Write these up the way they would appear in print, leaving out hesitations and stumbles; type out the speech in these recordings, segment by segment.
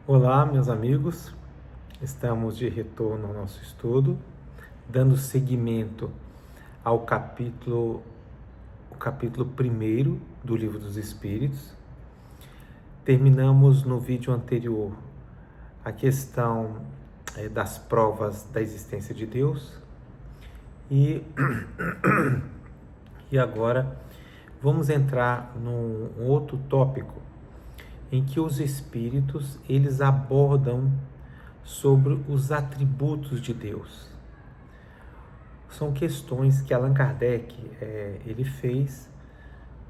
Olá, meus amigos. Estamos de retorno ao nosso estudo, dando seguimento ao capítulo 1 do Livro dos Espíritos. Terminamos no vídeo anterior a questão das provas da existência de Deus e agora vamos entrar num outro tópico em que os espíritos eles abordam sobre os atributos de Deus. São questões que Allan Kardec ele fez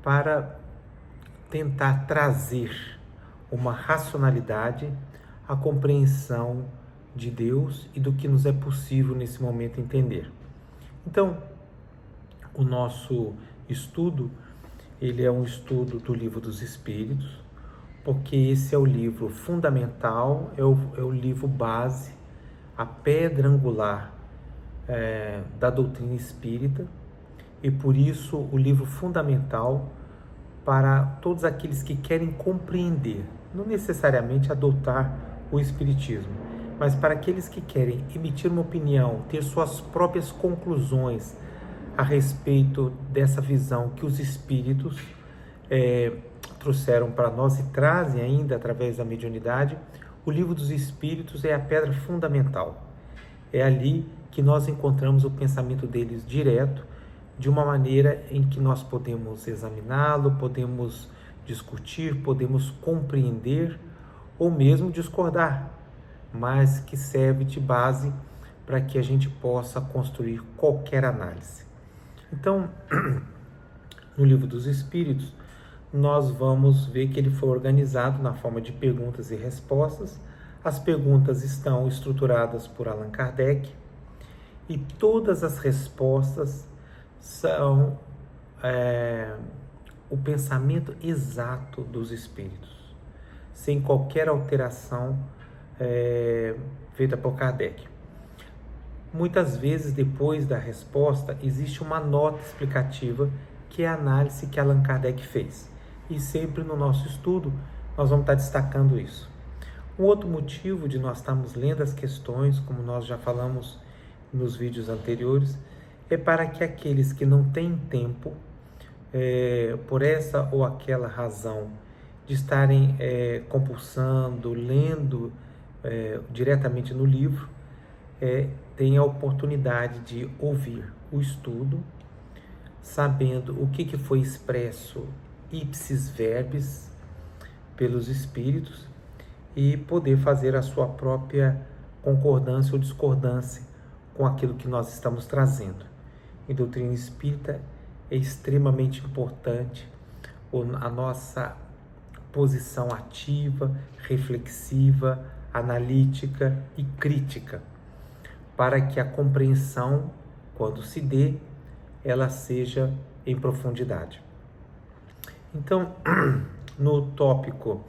para tentar trazer uma racionalidade à compreensão de Deus e do que nos é possível nesse momento entender. Então, o nosso estudo, ele é um estudo do Livro dos Espíritos, porque esse é o livro fundamental, é o livro base, a pedra angular da doutrina espírita, e por isso o livro fundamental para todos aqueles que querem compreender, não necessariamente adotar o espiritismo, mas para aqueles que querem emitir uma opinião, ter suas próprias conclusões a respeito dessa visão que os espíritos trouxeram para nós e trazem ainda através da mediunidade. O Livro dos Espíritos é a pedra fundamental. É ali que nós encontramos o pensamento deles direto, de uma maneira em que nós podemos examiná-lo, podemos discutir, podemos compreender ou mesmo discordar, mas que serve de base para que a gente possa construir qualquer análise. Então, no Livro dos Espíritos, nós vamos ver que ele foi organizado na forma de perguntas e respostas. As perguntas estão estruturadas por Allan Kardec e todas as respostas são o pensamento exato dos espíritos, sem qualquer alteração feita por Kardec. Muitas vezes, depois da resposta, existe uma nota explicativa, que é a análise que Allan Kardec fez. E sempre no nosso estudo, nós vamos estar destacando isso. Um outro motivo de nós estarmos lendo as questões, como nós já falamos nos vídeos anteriores, é para que aqueles que não têm tempo, por essa ou aquela razão, de estarem compulsando, lendo diretamente no livro, tenham a oportunidade de ouvir o estudo, sabendo o que foi expresso ipsis verbis pelos espíritos e poder fazer a sua própria concordância ou discordância com aquilo que nós estamos trazendo. Em doutrina espírita é extremamente importante a nossa posição ativa, reflexiva, analítica e crítica, para que a compreensão, quando se dê, ela seja em profundidade. Então, no tópico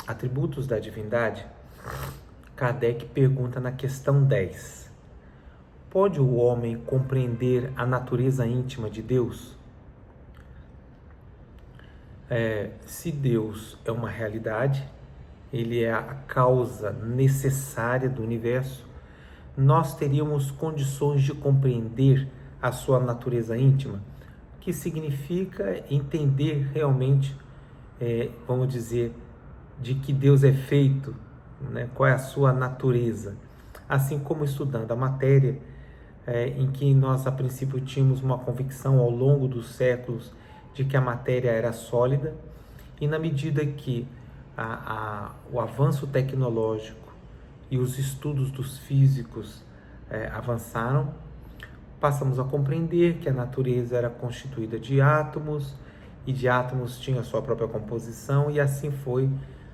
atributos da divindade, Kardec pergunta na questão 10: pode o homem compreender a natureza íntima de Deus? Se Deus é uma realidade, ele é a causa necessária do universo, nós teríamos condições de compreender a sua natureza íntima, que significa entender realmente, vamos dizer, de que Deus é feito, né? Qual é a sua natureza. Assim como estudando a matéria, em que nós a princípio tínhamos uma convicção ao longo dos séculos de que a matéria era sólida, e na medida que o avanço tecnológico e os estudos dos físicos avançaram, passamos a compreender que a natureza era constituída de átomos, e de átomos tinha a sua própria composição, e assim foi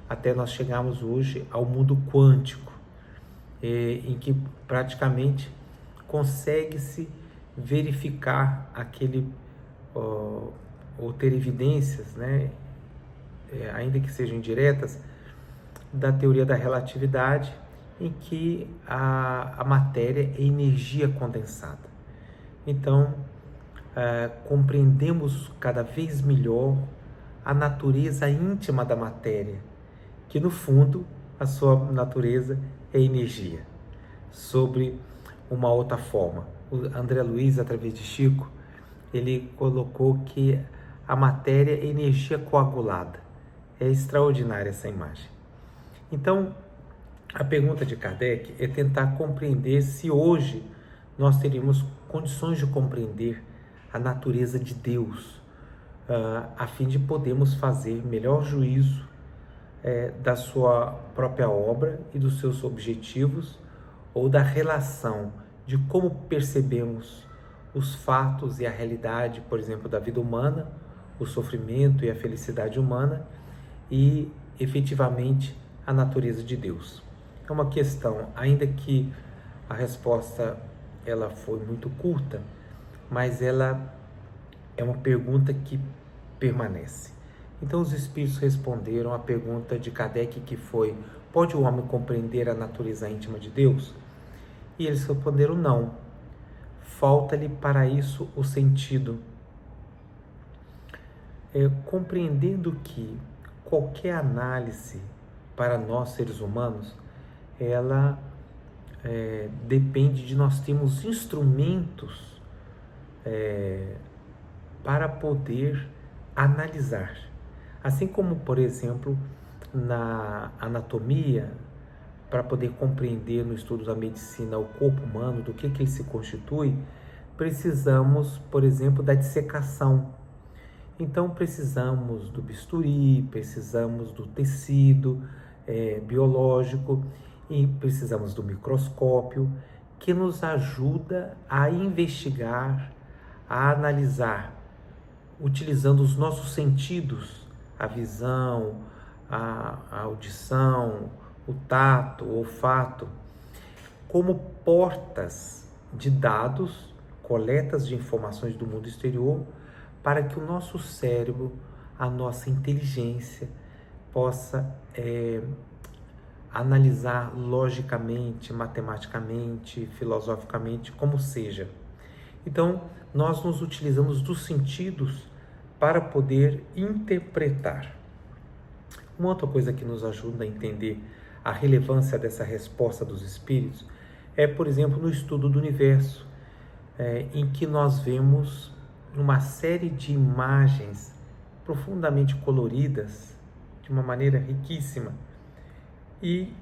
até nós chegarmos hoje ao mundo quântico, em que praticamente consegue-se verificar ou ter evidências, né, ainda que sejam indiretas, da teoria da relatividade, em que a matéria é energia condensada. Então, compreendemos cada vez melhor a natureza íntima da matéria, que no fundo a sua natureza é energia. Sobre uma outra forma, o André Luiz, através de Chico, ele colocou que a matéria é energia coagulada. É extraordinária essa imagem. Então, a pergunta de Kardec é tentar compreender se hoje nós teríamos condições de compreender a natureza de Deus, a fim de podermos fazer melhor juízo da sua própria obra e dos seus objetivos, ou da relação de como percebemos os fatos e a realidade, por exemplo, da vida humana, o sofrimento e a felicidade humana, e efetivamente a natureza de Deus. É uma questão, ainda que a resposta ela foi muito curta, mas ela é uma pergunta que permanece. Então os espíritos responderam à pergunta de Kardec, que foi: pode o homem compreender a natureza íntima de Deus? E eles responderam: não. Falta-lhe para isso o sentido. Compreendendo que qualquer análise para nós seres humanos, ela depende de nós termos instrumentos para poder analisar. Assim como, por exemplo, na anatomia, para poder compreender no estudo da medicina o corpo humano, do que ele se constitui, precisamos, por exemplo, da dissecação. Então precisamos do bisturi, precisamos do tecido biológico e precisamos do microscópio, que nos ajuda a investigar, a analisar, utilizando os nossos sentidos, a visão, a audição, o tato, o olfato, como portas de dados, coletas de informações do mundo exterior, para que o nosso cérebro, a nossa inteligência, possa analisar logicamente, matematicamente, filosoficamente, como seja. Então, nós nos utilizamos dos sentidos para poder interpretar. Uma outra coisa que nos ajuda a entender a relevância dessa resposta dos espíritos é, por exemplo, no estudo do universo, em que nós vemos uma série de imagens profundamente coloridas, de uma maneira riquíssima, e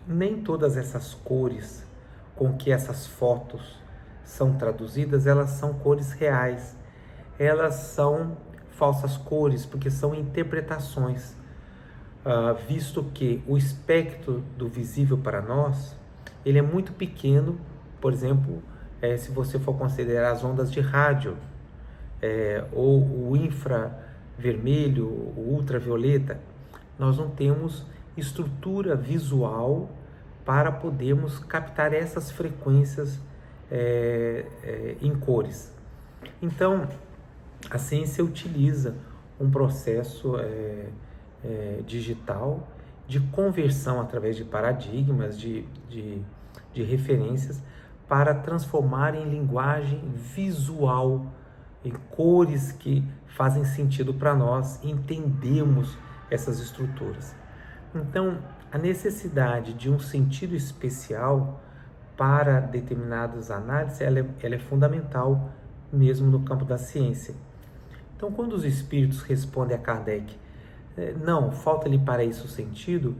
nem todas essas cores com que essas fotos são traduzidas, elas são cores reais, elas são falsas cores, porque são interpretações, visto que o espectro do visível para nós, ele é muito pequeno. Por exemplo, se você for considerar as ondas de rádio, ou o infravermelho, o ultravioleta, nós não temos estrutura visual para podermos captar essas frequências em cores. Então, a ciência utiliza um processo digital de conversão através de paradigmas, de referências, para transformar em linguagem visual, em cores que fazem sentido para nós entendermos essas estruturas. Então, a necessidade de um sentido especial para determinadas análises, ela é fundamental mesmo no campo da ciência. Então, quando os espíritos respondem a Kardec, não, falta-lhe para isso o sentido,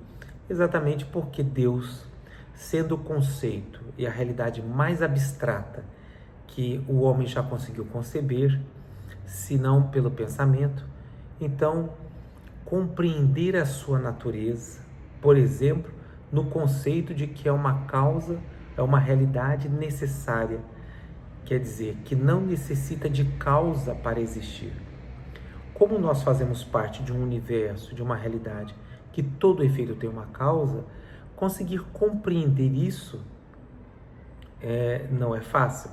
exatamente porque Deus, sendo o conceito e a realidade mais abstrata que o homem já conseguiu conceber, se não pelo pensamento, então compreender a sua natureza, por exemplo, no conceito de que é uma causa, é uma realidade necessária, quer dizer, que não necessita de causa para existir. Como nós fazemos parte de um universo, de uma realidade, que todo efeito tem uma causa, conseguir compreender isso não é fácil.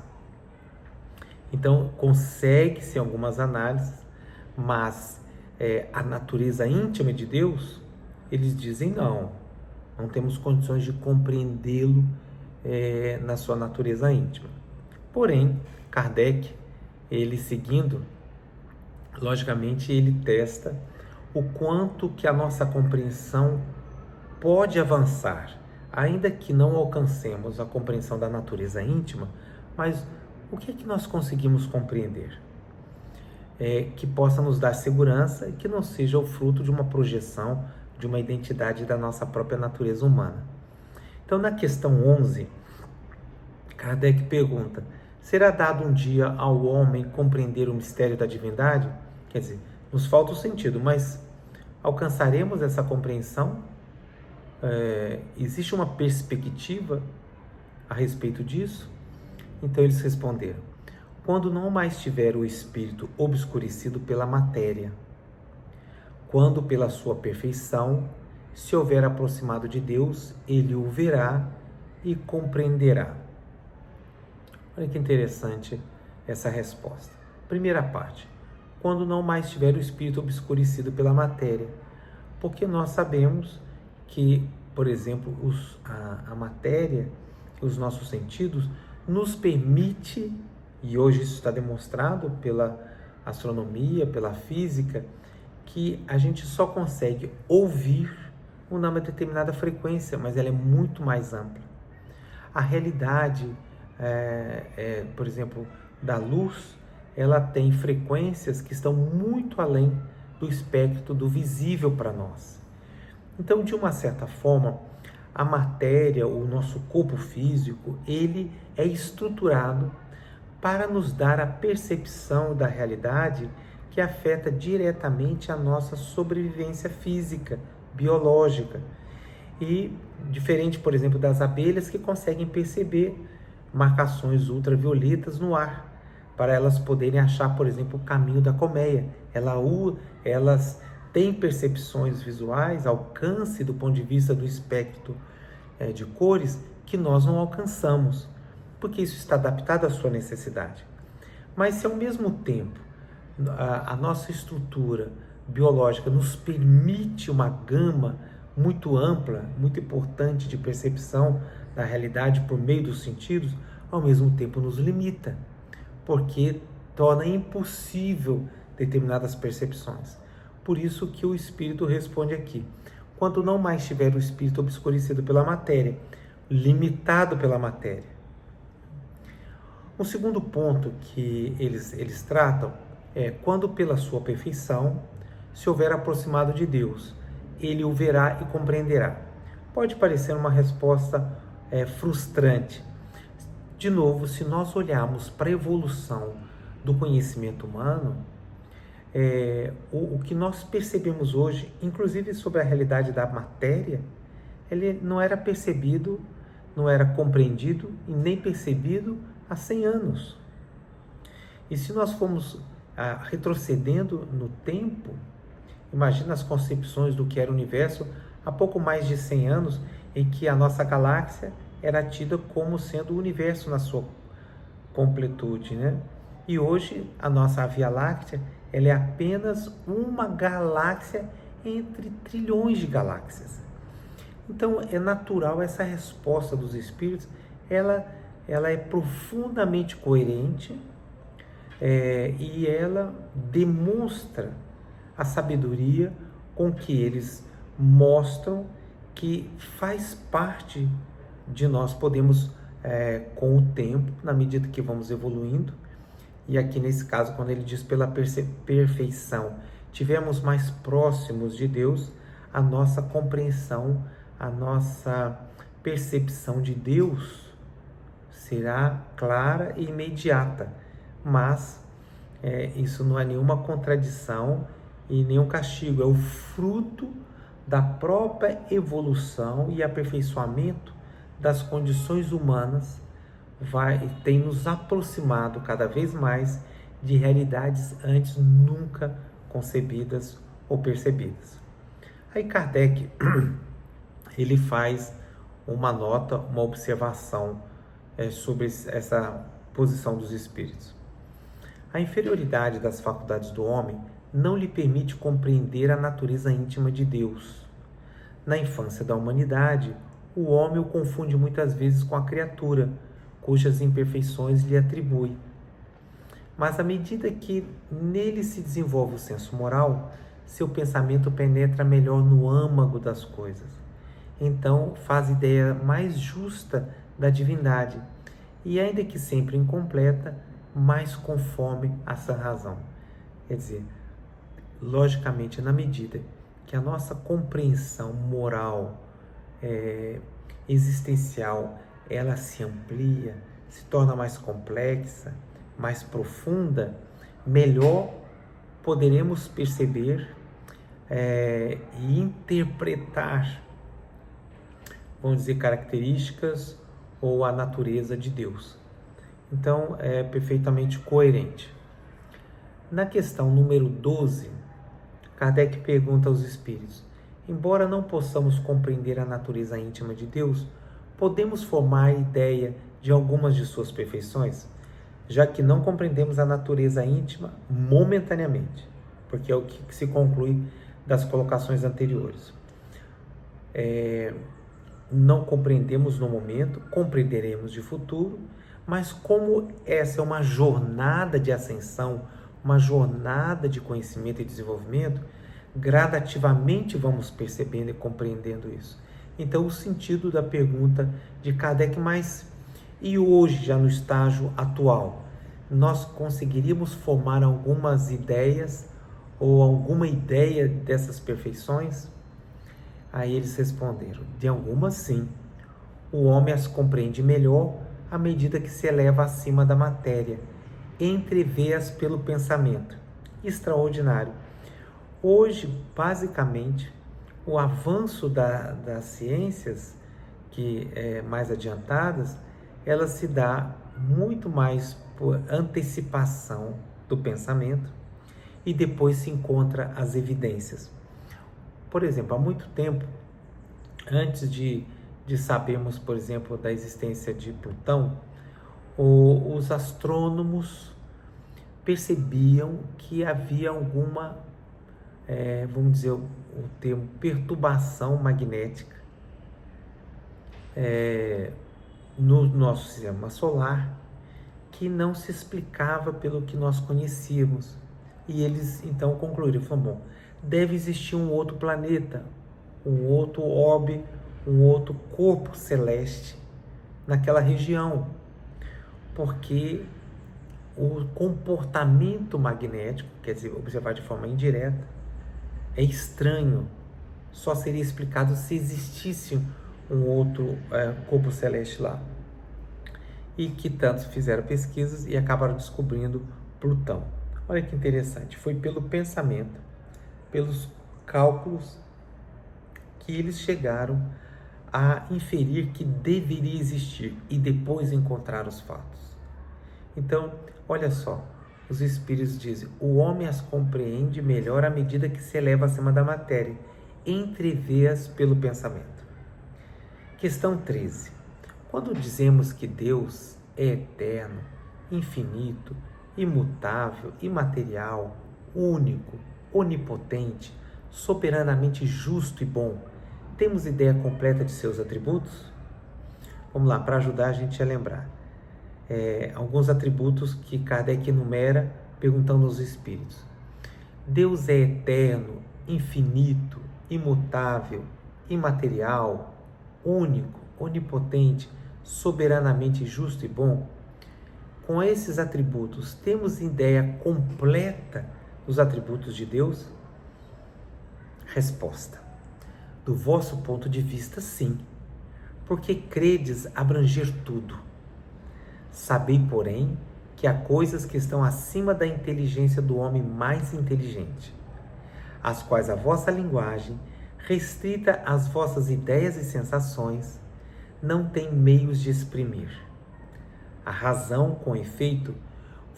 Então, consegue-se algumas análises, mas a natureza íntima de Deus, eles dizem não temos condições de compreendê-lo na sua natureza íntima. Porém, Kardec, ele seguindo, logicamente ele testa o quanto que a nossa compreensão pode avançar, ainda que não alcancemos a compreensão da natureza íntima, mas o que é que nós conseguimos compreender? Que possa nos dar segurança e que não seja o fruto de uma projeção de uma identidade da nossa própria natureza humana. Então, na questão 11, Kardec pergunta: será dado um dia ao homem compreender o mistério da divindade? Quer dizer, nos falta o sentido, mas alcançaremos essa compreensão? Existe uma perspectiva a respeito disso? Então eles responderam: quando não mais tiver o espírito obscurecido pela matéria, quando pela sua perfeição se houver aproximado de Deus, ele o verá e compreenderá. Olha que interessante essa resposta. Primeira parte: quando não mais tiver o espírito obscurecido pela matéria, porque nós sabemos que, por exemplo, a matéria, os nossos sentidos, nos permite, e hoje isso está demonstrado pela astronomia, pela física, que a gente só consegue ouvir uma determinada frequência, mas ela é muito mais ampla. A realidade, por exemplo, da luz, ela tem frequências que estão muito além do espectro do visível para nós. Então, de uma certa forma, a matéria, o nosso corpo físico, ele é estruturado para nos dar a percepção da realidade que afeta diretamente a nossa sobrevivência física, biológica. E diferente, por exemplo, das abelhas que conseguem perceber marcações ultravioletas no ar, para elas poderem achar, por exemplo, o caminho da colmeia. Elas têm percepções visuais, alcance do ponto de vista do espectro de cores que nós não alcançamos, porque isso está adaptado à sua necessidade. Mas se ao mesmo tempo a nossa estrutura biológica nos permite uma gama muito ampla, muito importante de percepção da realidade por meio dos sentidos, ao mesmo tempo nos limita, porque torna impossível determinadas percepções. Por isso que o Espírito responde aqui: quando não mais tiver o Espírito obscurecido pela matéria, limitado pela matéria. Um segundo ponto que eles tratam é quando pela sua perfeição se houver aproximado de Deus, ele o verá e compreenderá. Pode parecer uma resposta frustrante. De novo, se nós olharmos para a evolução do conhecimento humano, o que nós percebemos hoje, inclusive sobre a realidade da matéria, ele não era percebido, não era compreendido e nem percebido há 100 anos. E se nós formos retrocedendo no tempo, imagina as concepções do que era o universo há pouco mais de 100 anos, em que a nossa galáxia era tida como sendo o universo na sua completude, né? E hoje a nossa Via Láctea, ela é apenas uma galáxia entre trilhões de galáxias. Então é natural essa resposta dos espíritos, ela é profundamente coerente e ela demonstra a sabedoria com que eles mostram que faz parte de nós. Podemos, com o tempo, na medida que vamos evoluindo, e aqui nesse caso, quando ele diz pela perfeição, tivemos mais próximos de Deus, a nossa compreensão, a nossa percepção de Deus será clara e imediata. Mas isso não é nenhuma contradição e nenhum castigo, é o fruto da própria evolução e aperfeiçoamento das condições humanas, tem nos aproximado cada vez mais de realidades antes nunca concebidas ou percebidas. Aí Kardec ele faz uma nota, uma observação sobre essa posição dos espíritos. A inferioridade das faculdades do homem não lhe permite compreender a natureza íntima de Deus. Na infância da humanidade, o homem o confunde muitas vezes com a criatura, cujas imperfeições lhe atribui. Mas à medida que nele se desenvolve o senso moral, seu pensamento penetra melhor no âmago das coisas então faz ideia mais justa da divindade, e ainda que sempre incompleta, mais conforme a sã razão. Quer dizer, logicamente, na medida que a nossa compreensão moral, existencial, ela se amplia, se torna mais complexa, mais profunda, melhor poderemos perceber e interpretar, vamos dizer, características ou a natureza de Deus. Então, é perfeitamente coerente. Na questão número 12, Kardec pergunta aos espíritos: embora não possamos compreender a natureza íntima de Deus, podemos formar a ideia de algumas de suas perfeições, já que não compreendemos a natureza íntima momentaneamente, porque é o que se conclui das colocações anteriores. Não compreendemos no momento, compreenderemos de futuro, mas como essa é uma jornada de ascensão, uma jornada de conhecimento e desenvolvimento, gradativamente vamos percebendo e compreendendo isso. Então, o sentido da pergunta de Kardec, mas e hoje, já no estágio atual, nós conseguiríamos formar algumas ideias ou alguma ideia dessas perfeições? Aí eles responderam: de algumas sim. O homem as compreende melhor à medida que se eleva acima da matéria, entrevê-as pelo pensamento. Extraordinário. Hoje, basicamente, o avanço das ciências mais adiantadas, ela se dá muito mais por antecipação do pensamento e depois se encontra as evidências. Por exemplo, há muito tempo, antes de sabermos, por exemplo, da existência de Plutão, os astrônomos percebiam que havia alguma, vamos dizer o termo, perturbação magnética no nosso sistema solar, que não se explicava pelo que nós conhecíamos. E eles então concluíram, falaram: bom, deve existir um outro planeta, um outro orbe, um outro corpo celeste naquela região, porque o comportamento magnético, quer dizer, observar de forma indireta, é estranho. Só seria explicado se existisse um outro corpo celeste lá. E que tantos fizeram pesquisas e acabaram descobrindo Plutão. Olha que interessante, foi pelo pensamento, pelos cálculos, que eles chegaram a inferir que deveria existir e depois encontrar os fatos. Então, olha só, os espíritos dizem: o homem as compreende melhor à medida que se eleva acima da matéria, entrevê-as pelo pensamento. Questão 13. Quando dizemos que Deus é eterno, infinito, imutável, imaterial, único, onipotente, soberanamente justo e bom, temos ideia completa de seus atributos? Vamos lá, para ajudar a gente a lembrar. Alguns atributos que Kardec enumera perguntando aos espíritos. Deus é eterno, infinito, imutável, imaterial, único, onipotente, soberanamente justo e bom. Com esses atributos, temos ideia completa dos atributos de Deus? Resposta: do vosso ponto de vista, sim, porque credes abranger tudo. Sabei, porém, que há coisas que estão acima da inteligência do homem mais inteligente, as quais a vossa linguagem, restrita às vossas ideias e sensações, não tem meios de exprimir. A razão, com efeito,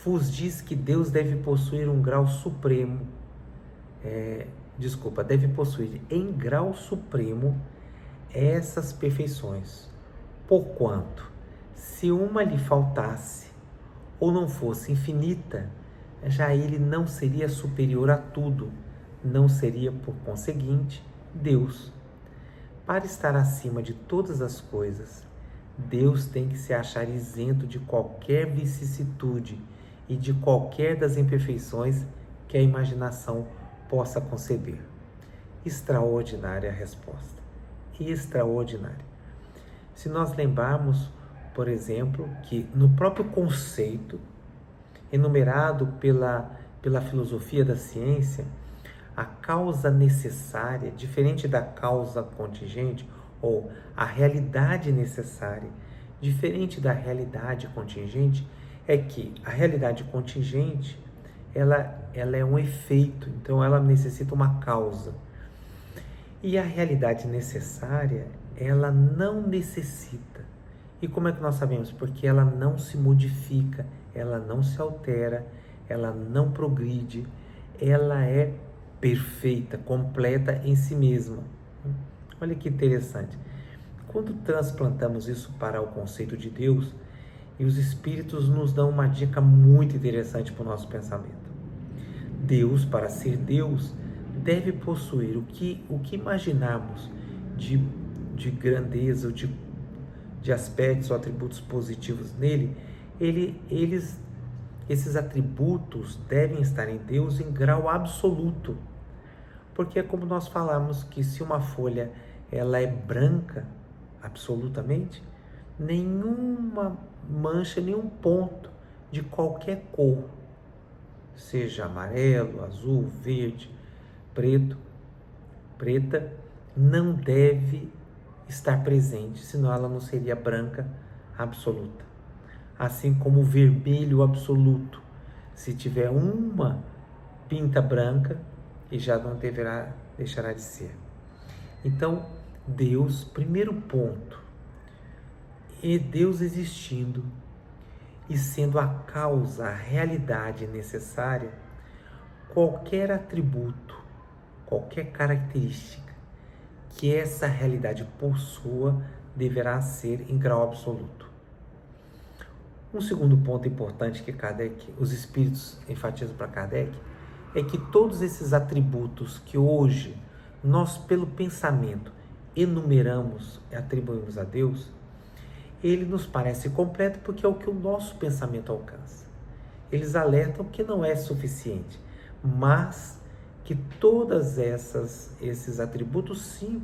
vos diz que Deus deve possuir um grau supremo, deve possuir em grau supremo essas perfeições, porquanto, se uma lhe faltasse ou não fosse infinita, já ele não seria superior a tudo, não seria, por conseguinte, Deus. Para estar acima de todas as coisas, Deus tem que se achar isento de qualquer vicissitude e de qualquer das imperfeições que a imaginação possa conceber. Extraordinária resposta. extraordinária. Se nós lembrarmos, por exemplo, que no próprio conceito enumerado pela filosofia da ciência, a causa necessária, diferente da causa contingente, ou a realidade necessária, diferente da realidade contingente, é que a realidade contingente, ela é um efeito, então ela necessita uma causa. E a realidade necessária, ela não necessita. E como é que nós sabemos? Porque ela não se modifica, ela não se altera, ela não progride, ela é perfeita, completa em si mesma. Olha que interessante. Quando transplantamos isso para o conceito de Deus, e os Espíritos nos dão uma dica muito interessante para o nosso pensamento. Deus, para ser Deus, deve possuir o que imaginarmos de grandeza, ou de aspectos ou atributos positivos nele, esses atributos devem estar em Deus em grau absoluto. Porque é como nós falamos que se uma folha ela é branca, absolutamente, nenhuma mancha, nenhum ponto de qualquer cor, seja amarelo, azul, verde, preto, preta, não deve estar presente, senão ela não seria branca absoluta. Assim como o vermelho absoluto, se tiver uma pinta branca, e já não deixará de ser. Então, Deus, primeiro ponto, é Deus existindo e sendo a causa, a realidade necessária, qualquer atributo, qualquer característica que essa realidade possua, deverá ser em grau absoluto. Um segundo ponto importante que os Espíritos enfatizam para Kardec, é que todos esses atributos que hoje nós, pelo pensamento, enumeramos e atribuímos a Deus, ele nos parece completo porque é o que o nosso pensamento alcança. Eles alertam que não é suficiente, mas que todos esses atributos sim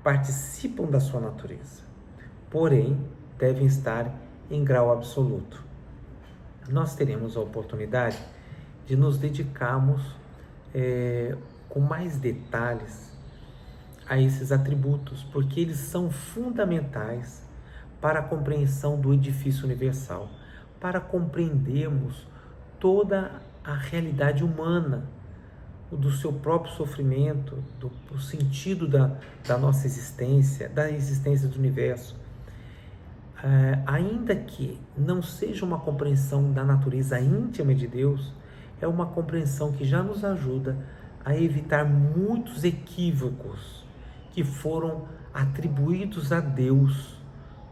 participam da sua natureza, porém devem estar em grau absoluto. Nós teremos a oportunidade de nos dedicarmos com mais detalhes a esses atributos, porque eles são fundamentais para a compreensão do edifício universal, para compreendermos toda a realidade humana, do seu próprio sofrimento, do sentido da nossa existência, da existência do universo. Ainda que não seja uma compreensão da natureza íntima de Deus, é uma compreensão que já nos ajuda a evitar muitos equívocos que foram atribuídos a Deus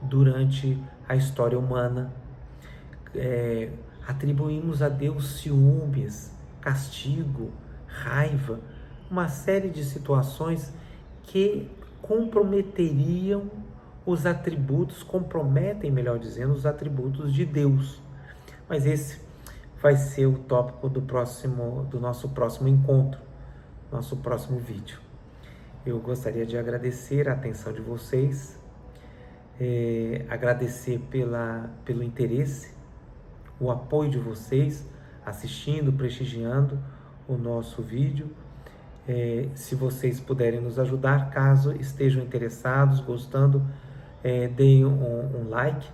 durante a história humana. Atribuímos a Deus ciúmes, castigo, raiva, uma série de situações que comprometem, melhor dizendo, os atributos de Deus. Mas esse vai ser o tópico do nosso próximo encontro, nosso próximo vídeo. Eu gostaria de agradecer a atenção de vocês, agradecer pelo interesse, o apoio de vocês, assistindo, prestigiando o nosso vídeo. Se vocês puderem nos ajudar, caso estejam interessados, gostando, deem um like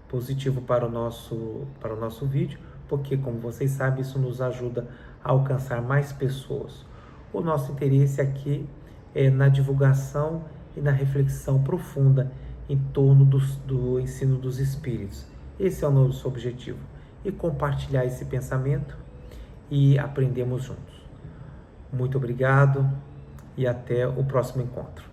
positivo para o nosso vídeo, porque, como vocês sabem, isso nos ajuda a alcançar mais pessoas. O nosso interesse aqui é na divulgação e na reflexão profunda em torno do ensino dos Espíritos. Esse é o nosso objetivo, e compartilhar esse pensamento e aprendemos juntos. Muito obrigado e até o próximo encontro.